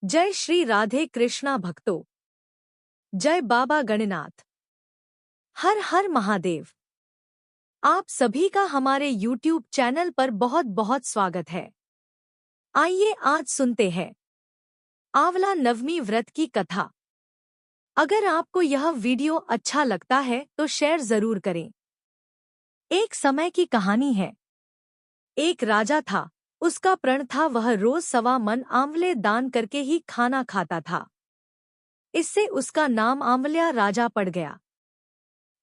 जय श्री राधे कृष्णा भक्तों। जय बाबा गणनाथ। हर हर महादेव। आप सभी का हमारे YouTube चैनल पर बहुत बहुत स्वागत है। आइए आज सुनते हैं आंवला नवमी व्रत की कथा। अगर आपको यह वीडियो अच्छा लगता है तो शेयर जरूर करें। एक समय की कहानी है। एक राजा था। उसका प्रण था वह रोज 1.25 मन आंवले दान करके ही खाना खाता था। इससे उसका नाम आंवलिया राजा पड़ गया।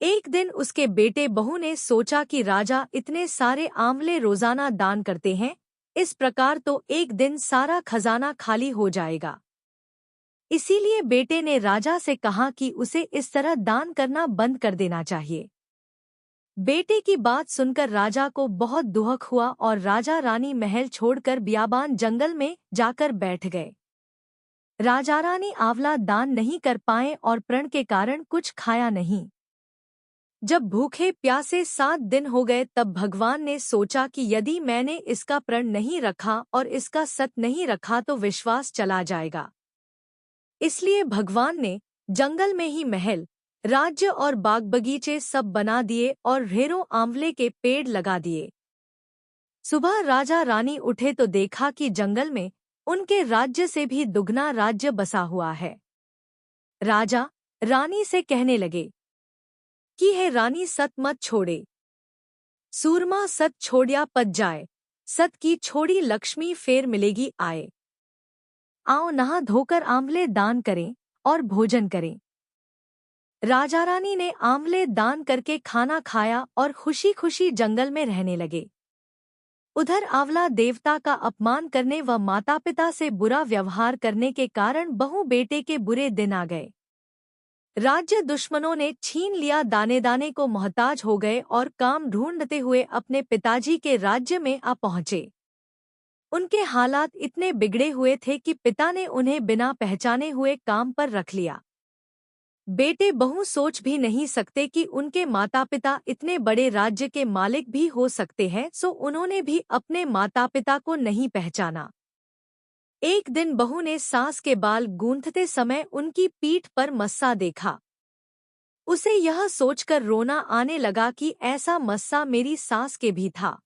एक दिन उसके बेटे बहू ने सोचा कि राजा इतने सारे आंवले रोजाना दान करते हैं, इस प्रकार तो एक दिन सारा खजाना खाली हो जाएगा। इसीलिए बेटे ने राजा से कहा कि उसे इस तरह दान करना बंद कर देना चाहिए। बेटे की बात सुनकर राजा को बहुत दुख हुआ और राजा रानी महल छोड़कर बियाबान जंगल में जाकर बैठ गए। राजा रानी आंवला दान नहीं कर पाए और प्रण के कारण कुछ खाया नहीं। जब भूखे प्यासे 7 दिन हो गए तब भगवान ने सोचा कि यदि मैंने इसका प्रण नहीं रखा और इसका सत नहीं रखा तो विश्वास चला जाएगा। इसलिए भगवान ने जंगल में ही महल, राज्य और बाग बगीचे सब बना दिए और ढेरों आंवले के पेड़ लगा दिए। सुबह राजा रानी उठे तो देखा कि जंगल में उनके राज्य से भी दुगना राज्य बसा हुआ है। राजा रानी से कहने लगे कि है रानी सत मत छोड़े। सूरमा सत छोड़िया पत जाए, सत की छोड़ी लक्ष्मी फेर मिलेगी आए। आओ नहा धोकर आंवले दान करें और भोजन करें। राजा रानी ने आंवले दान करके खाना खाया और खुशी खुशी जंगल में रहने लगे। उधर आंवला देवता का अपमान करने व माता पिता से बुरा व्यवहार करने के कारण बहू बेटे के बुरे दिन आ गए। राज्य दुश्मनों ने छीन लिया, दाने दाने को मोहताज हो गए और काम ढूंढते हुए अपने पिताजी के राज्य में आ पहुंचे। उनके हालात इतने बिगड़े हुए थे कि पिता ने उन्हें बिना पहचाने हुए काम पर रख लिया। बेटे बहू सोच भी नहीं सकते कि उनके माता पिता इतने बड़े राज्य के मालिक भी हो सकते हैं, सो उन्होंने भी अपने माता पिता को नहीं पहचाना। एक दिन बहू ने सास के बाल गूंथते समय उनकी पीठ पर मस्सा देखा। उसे यह सोचकर रोना आने लगा कि ऐसा मस्सा मेरी सास के भी था।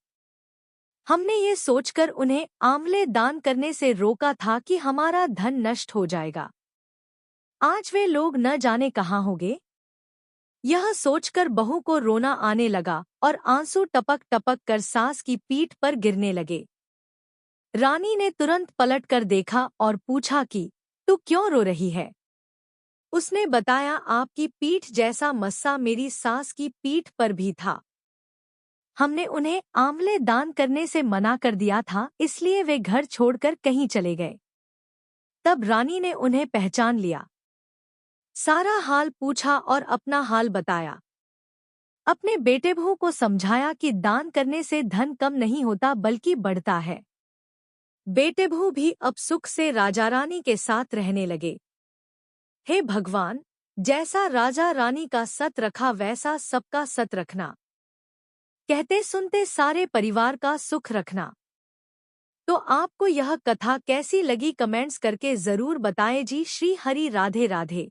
हमने ये सोचकर उन्हें आंवले दान करने से रोका था कि हमारा धन नष्ट हो जाएगा। आज वे लोग न जाने कहाँ होंगे। यह सोचकर बहू को रोना आने लगा और आंसू टपक टपक कर सास की पीठ पर गिरने लगे। रानी ने तुरंत पलटकर देखा और पूछा कि तू क्यों रो रही है? उसने बताया आपकी पीठ जैसा मस्सा मेरी सास की पीठ पर भी था। हमने उन्हें आंवले दान करने से मना कर दिया था, इसलिए वे घर छोड़कर कहीं चले गए। तब रानी ने उन्हें पहचान लिया, सारा हाल पूछा और अपना हाल बताया। अपने बेटे बहू को समझाया कि दान करने से धन कम नहीं होता बल्कि बढ़ता है। बेटे बहू भी अब सुख से राजा रानी के साथ रहने लगे। हे भगवान, जैसा राजा रानी का सत रखा वैसा सबका सत रखना। कहते सुनते सारे परिवार का सुख रखना। तो आपको यह कथा कैसी लगी कमेंट्स करके जरूर बताएं जी। श्री हरि राधे राधे।